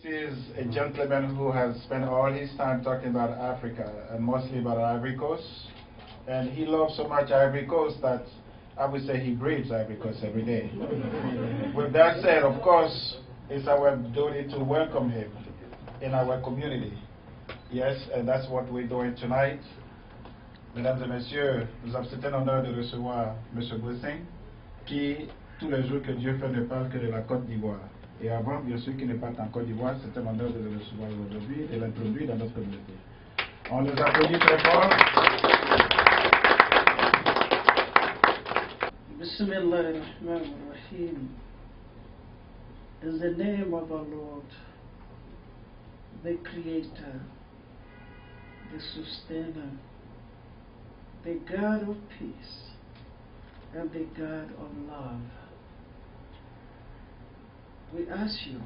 is a gentleman who has spent all his time talking about Africa and mostly about Ivory Coast. And he loves so much Ivory Coast that I would say he breathes Ivory Coast every day. With that said, of course, it's our duty to welcome him in our community. Yes, and that's what we're doing tonight. Mesdames et messieurs, c'est un honneur de recevoir M. Buessing, qui, tous les jours que Dieu fait, ne parle que de la Côte d'Ivoire. Et avant, bien sûr, qui n'est pas en Côte d'Ivoire, c'est un honneur de le recevoir aujourd'hui et l'introduire dans notre communauté. On les applaudit très fort. Bismillahirrahmanirrahim. In the name of our Lord, the Creator, the Sustainer, the God of peace, and the God of love. We ask you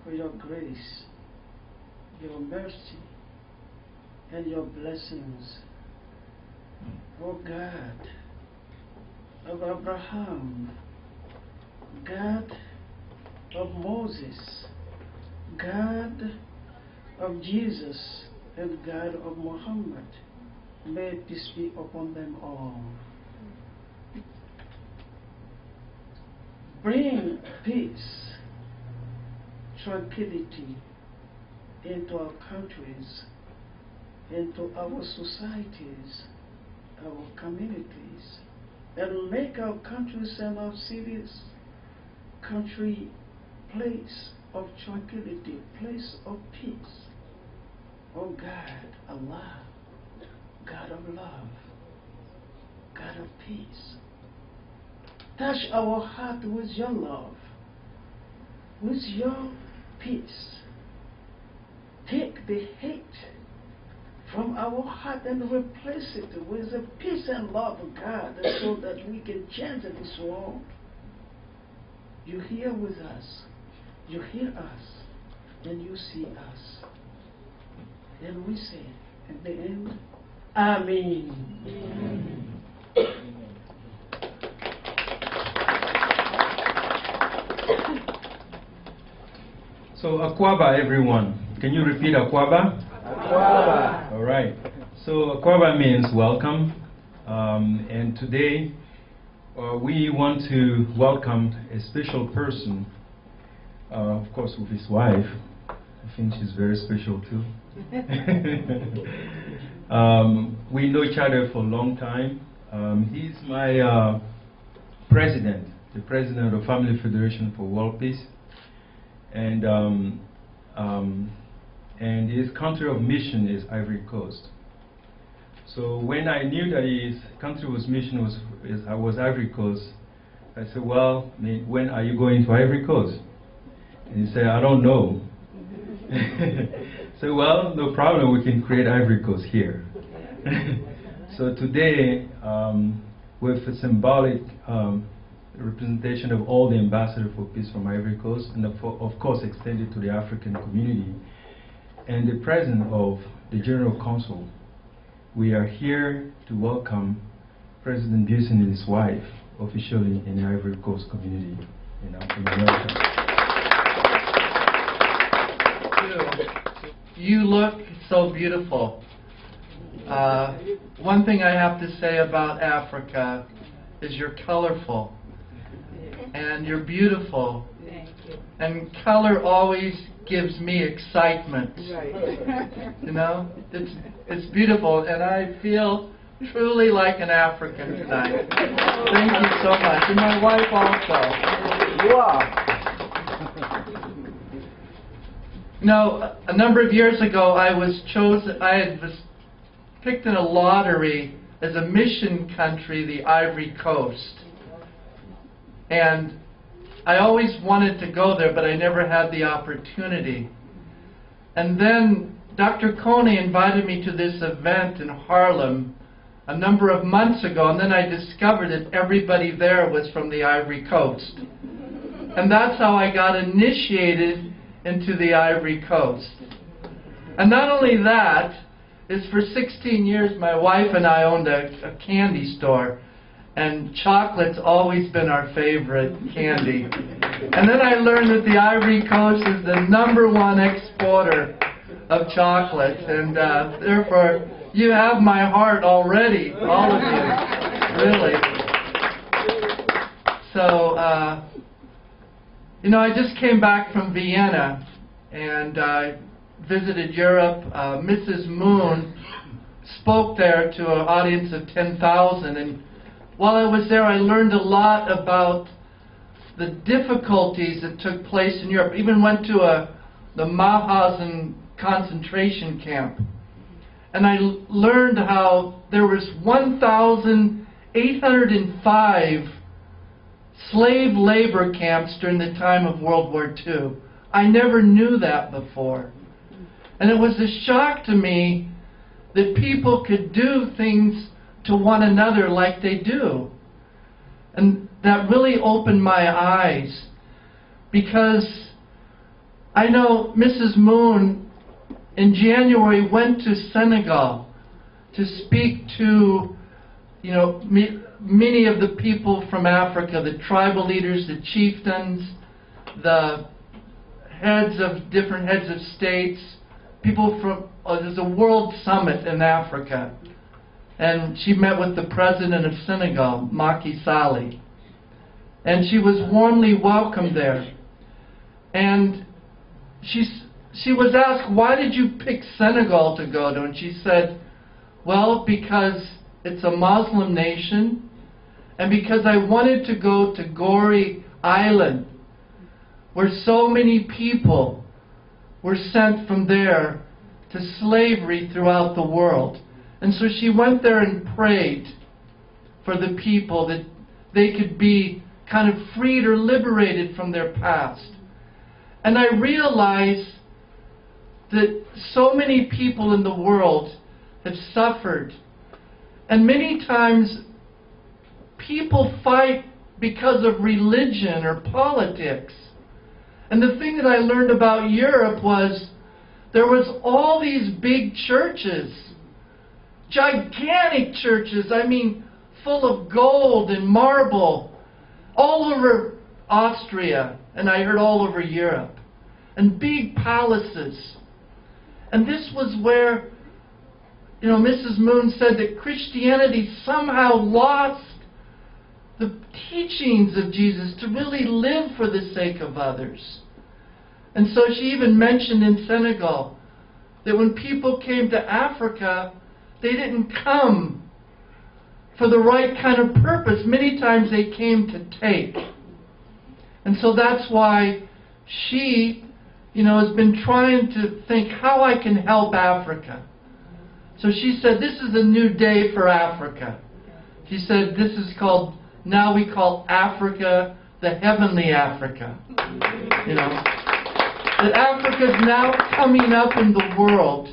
for your grace, your mercy, and your blessings. O God of Abraham, God of Moses, God of Jesus, and God of Muhammad, may peace be upon them all. Bring peace, tranquility into our countries, into our societies, our communities, and make our countries and our cities country place of tranquility, place of peace. Oh God, Allah, God of love, God of peace. Touch our heart with your love, with your peace. Take the hate from our heart and replace it with the peace and love of God, so that we can change this world. You're here with us, you hear us, and you see us. And we say at the end, Amen. Amen. So Akwaba, everyone. Can you repeat Akwaba? Akwaba. All right. So Akwaba means welcome. And today we want to welcome a special person, of course with his wife. I think she's very special too. We know each other for a long time. He's my president, the president of Family Federation for World Peace. And his country of mission is Ivory Coast. So when I knew that his country of mission was Ivory Coast, I said, well, when are you going to Ivory Coast? And he said, I don't know. So, well, no problem, we can create Ivory Coast here. So today, with a symbolic representation of all the ambassadors for peace from Ivory Coast, and of course extended to the African community, and the president of the General Council, we are here to welcome President Buessing and his wife officially in the Ivory Coast community in America. You look so beautiful. One thing I have to say about Africa is you're colorful and you're beautiful. Thank you. And color always gives me excitement. Right. You know, it's beautiful, and I feel truly like an African tonight. Thank you so much, and my wife also. Wow. You know, a number of years ago, I was picked in a lottery as a mission country, the Ivory Coast. And I always wanted to go there, but I never had the opportunity. And then Dr. Coney invited me to this event in Harlem a number of months ago, and then I discovered that everybody there was from the Ivory Coast. And that's how I got initiated into the Ivory Coast. And not only that, is for 16 years my wife and I owned a candy store, and chocolate's always been our favorite candy. And then I learned that the Ivory Coast is the #1 exporter of chocolate, and therefore you have my heart already, all of you, really. So, I just came back from Vienna, and I visited Europe. Mrs. Moon spoke there to an audience of 10,000, and while I was there, I learned a lot about the difficulties that took place in Europe. Even went to the Mauthausen concentration camp, and I learned how there was 1,805 slave labor camps during the time of World War II. I never knew that before. And it was a shock to me that people could do things to one another like they do. And that really opened my eyes, because I know Mrs. Moon in January went to Senegal to speak to, many of the people from Africa, the tribal leaders, the chieftains, the different heads of states, people from, there's a world summit in Africa. And she met with the president of Senegal, Macky Sall. And she was warmly welcomed there. And she was asked, why did you pick Senegal to go to? And she said, well, because it's a Muslim nation, and because I wanted to go to Gorée Island, where so many people were sent from there to slavery throughout the world. And so she went there and prayed for the people that they could be kind of freed or liberated from their past. And I realized that so many people in the world have suffered. And many times people fight because of religion or politics. And the thing that I learned about Europe was there was all these big churches, gigantic churches, full of gold and marble, all over Austria, and I heard all over Europe, and big palaces. And this was where, Mrs. Moon said that Christianity somehow lost the teachings of Jesus to really live for the sake of others. And so she even mentioned in Senegal that when people came to Africa, they didn't come for the right kind of purpose. Many times they came to take. And so that's why she, has been trying to think how I can help Africa. So she said, this is a new day for Africa. She said, this is called, now we call Africa the heavenly Africa. That Africa is now coming up in the world.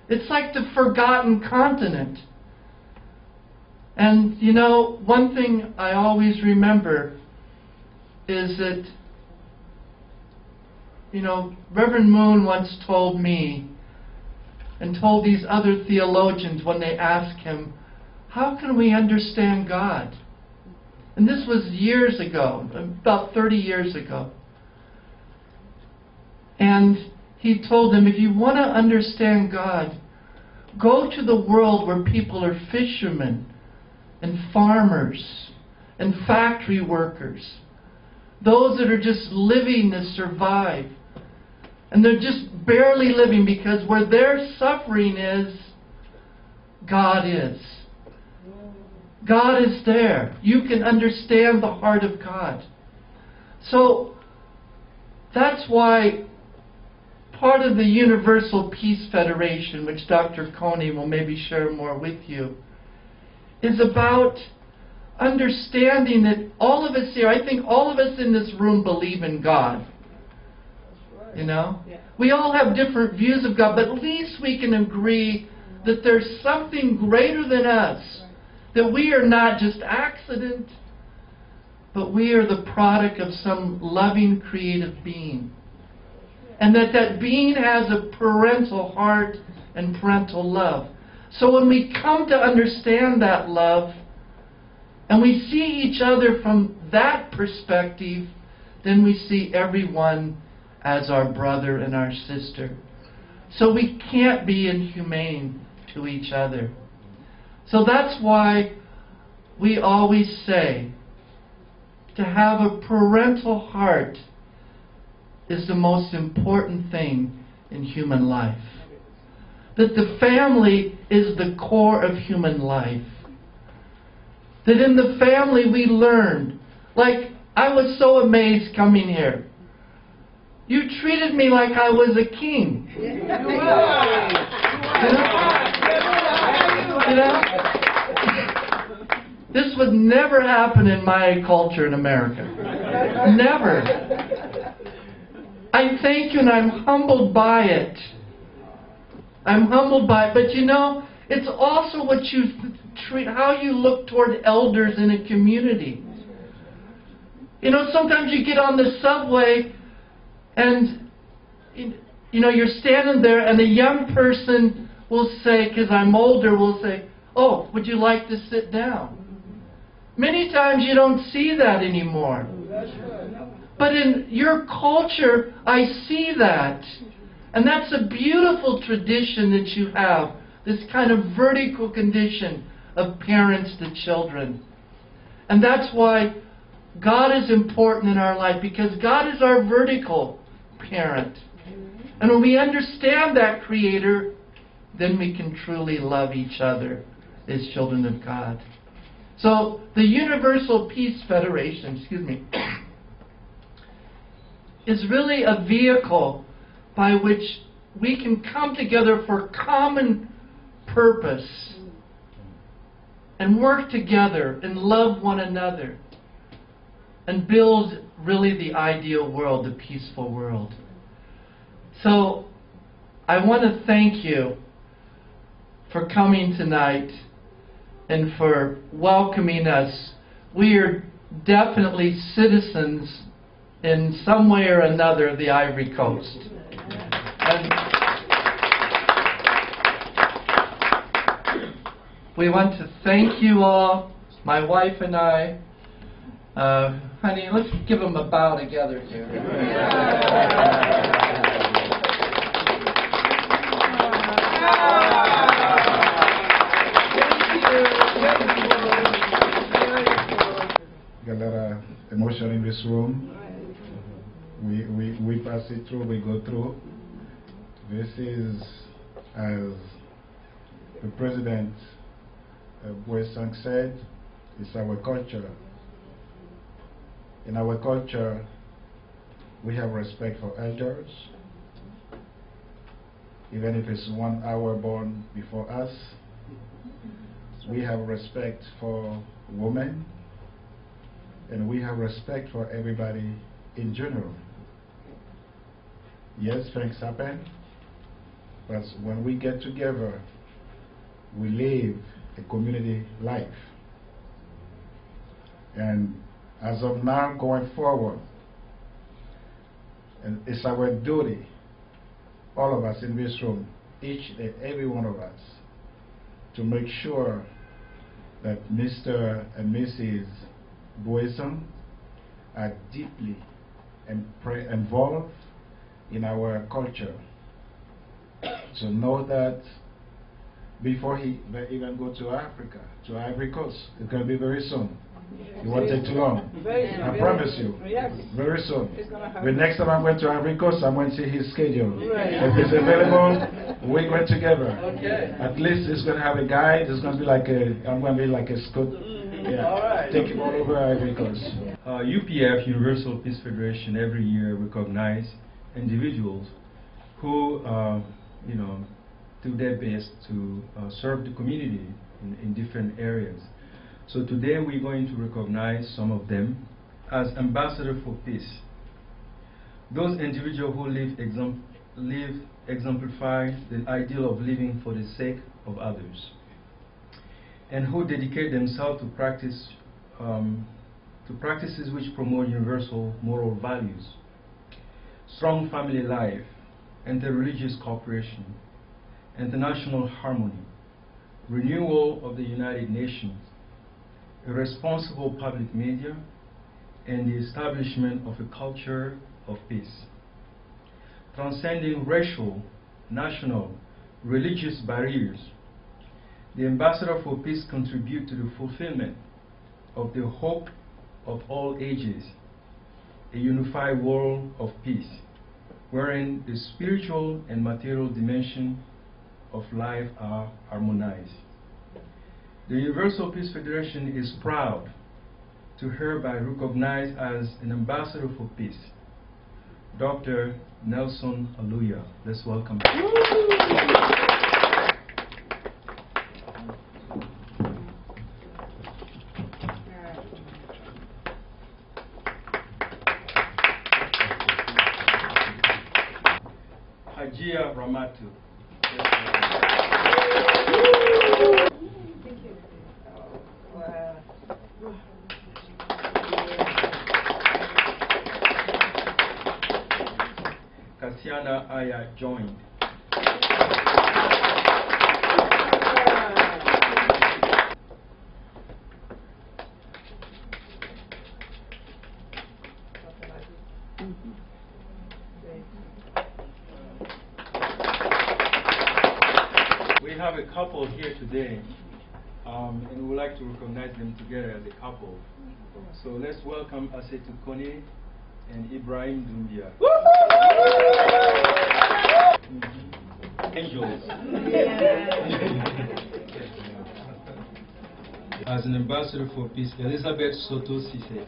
It's like the forgotten continent. And, one thing I always remember is that, Reverend Moon once told me, and told these other theologians when they asked him, how can we understand God? And this was years ago, about 30 years ago. And he told them, if you want to understand God, go to the world where people are fishermen and farmers and factory workers. Those that are just living to survive. And they're just barely living, because where their suffering is, God is. God is there. You can understand the heart of God. So that's why part of the Universal Peace Federation, which Dr. Coney will maybe share more with you, is about understanding that all of us here, I think all of us in this room believe in God. Yeah. We all have different views of God, but at least we can agree that there's something greater than us, that we are not just accident, but we are the product of some loving, creative being. And that being has a parental heart and parental love. So when we come to understand that love, and we see each other from that perspective, then we see everyone as our brother and our sister. So we can't be inhumane to each other. So that's why we always say to have a parental heart is the most important thing in human life. That the family is the core of human life. That in the family we learn. Like, I was so amazed coming here. You treated me like I was a king. You know? This would never happen in my culture in America. Never. I thank you and I'm humbled by it. I'm humbled by it. But you know, it's also what you treat, how you look toward elders in a community. You know, sometimes you get on the subway and, you know, you're standing there and a young person will say, because I'm older, will say, "Oh, would you like to sit down?" Many times you don't see that anymore. But in your culture, I see that. And that's a beautiful tradition that you have, this kind of vertical condition of parents to children. And that's why God is important in our life, because God is our vertical parent. And when we understand that Creator, then we can truly love each other as children of God. So the Universal Peace Federation, is really a vehicle by which we can come together for common purpose and work together and love one another and build really the ideal world, the peaceful world. So I want to thank you for coming tonight and for welcoming us. We are definitely citizens in some way or another of the Ivory Coast. And we want to thank you all, my wife and I. Honey, let's give them a bow together here. Got a lot of emotion in this room. We pass it through, we go through. This is, as the President Buessing said, it's our culture. In our culture, we have respect for elders. Even if it's 1 hour born before us, we have respect for women, and we have respect for everybody in general. Yes, things happen, but when we get together, we live a community life. And as of now, going forward, and it's our duty, all of us in this room, each and every one of us, to make sure that Mr. and Mrs. Buessing are deeply involved in our culture. So know that before they even go to Africa, to Ivory Coast, it's going to be very soon. It won't take too long. I promise you. Very soon. The next time I'm going to Ivory Coast, I'm going to see his schedule. If he's available, we're going together. At least it's going to have a guide. It's going to be like I'm going to be like a scout. Yeah. Take him all over Ivory Coast. UPF, Universal Peace Federation, every year recognize individuals who, do their best to serve the community in different areas. So today we're going to recognize some of them as ambassadors for peace. Those individuals who exemplify the ideal of living for the sake of others, and who dedicate themselves to practices which promote universal moral values, strong family life, interreligious cooperation, international harmony, renewal of the United Nations, a responsible public media, and the establishment of a culture of peace. Transcending racial, national, religious barriers, the Ambassador for Peace contribute to the fulfillment of the hope of all ages, a unified world of peace, wherein the spiritual and material dimension of life are harmonized. The Universal Peace Federation is proud to hereby recognize as an Ambassador for Peace, Dr. Nelson Aluya. Let's welcome him. Hajia Ramatu. Thank you. Kasiana Aya joined. We have a couple here today, and we would like to recognize them together as a couple. So let's welcome Asetu Kone and Ibrahim Dumbia. Angels. As an Ambassador for Peace, Elizabeth Soto Sise.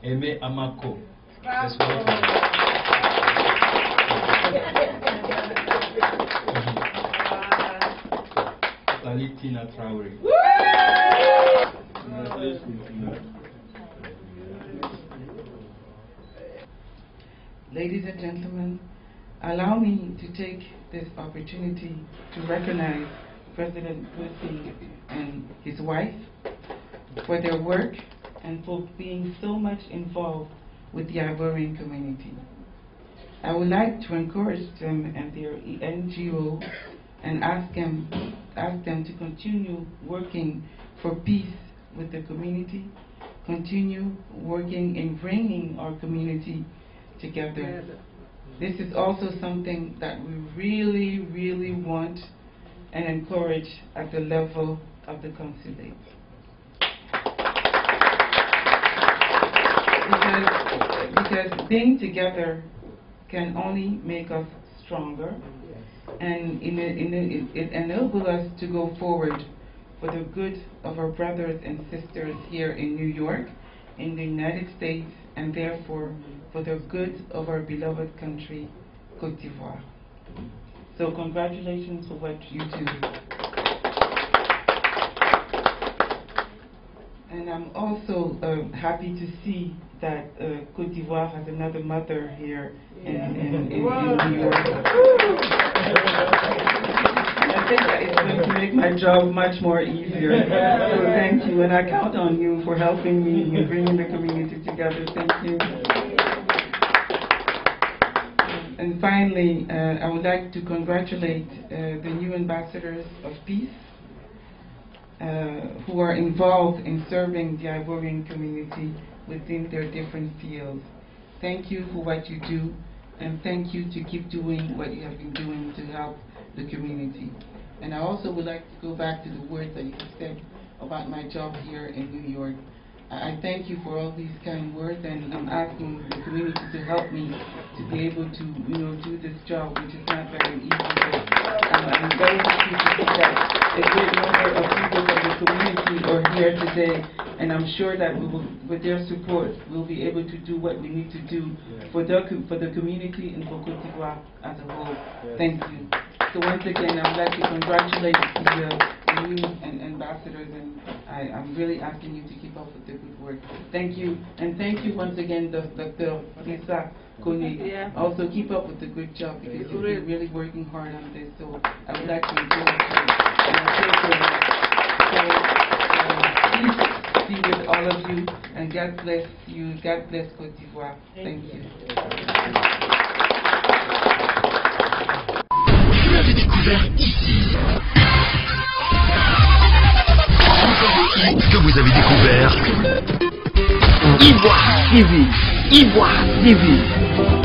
Eme Amako. Let's welcome. Lalitina Traore. Ladies and gentlemen, allow me to take this opportunity to recognize President Buessing and his wife for their work and for being so much involved with the Ivorian community. I would like to encourage them and their NGO and ask them to continue working for peace with the community, continue working in bringing our community together. This is also something that we really, really want and encourage at the level of the consulate. Because being together can only make us stronger, and it enables us to go forward for the good of our brothers and sisters here in New York, in the United States, and therefore for the good of our beloved country, Côte d'Ivoire. So congratulations for what you do. And I'm also happy to see that Côte d'Ivoire has another mother here in New York. I think that it's going to make my job much more easier. So thank you, and I count on you for helping me in bringing the community together. Thank you. And finally, I would like to congratulate the new ambassadors of peace who are involved in serving the Ivorian community within their different fields. Thank you for what you do, and thank you to keep doing what you have been doing to help the community. And I also would like to go back to the words that you said about my job here in New York. I thank you for all these kind words, and I'm asking the community to help me to be able to, do this job, which is not very easy. But I'm very happy to see that a great number of people from the community are here today, and I'm sure that we will, with their support, we'll be able to do what we need to do for the community and for Côte d'Ivoire as a whole. Thank you. So once again, I would like to congratulate the new ambassadors, and I'm really asking you to keep up with the good work. Thank you, and thank you once again, Dr. Lisa Kone. Also keep up with the good job, because you've been really working hard on this. So I would like to encourage you, and I peace be with all of you, and God bless you. God bless Côte d'Ivoire. Thank you. Vous l'avez découvert ici. Voici ce que vous avez découvert. Ivoire TV. Ivoire TV.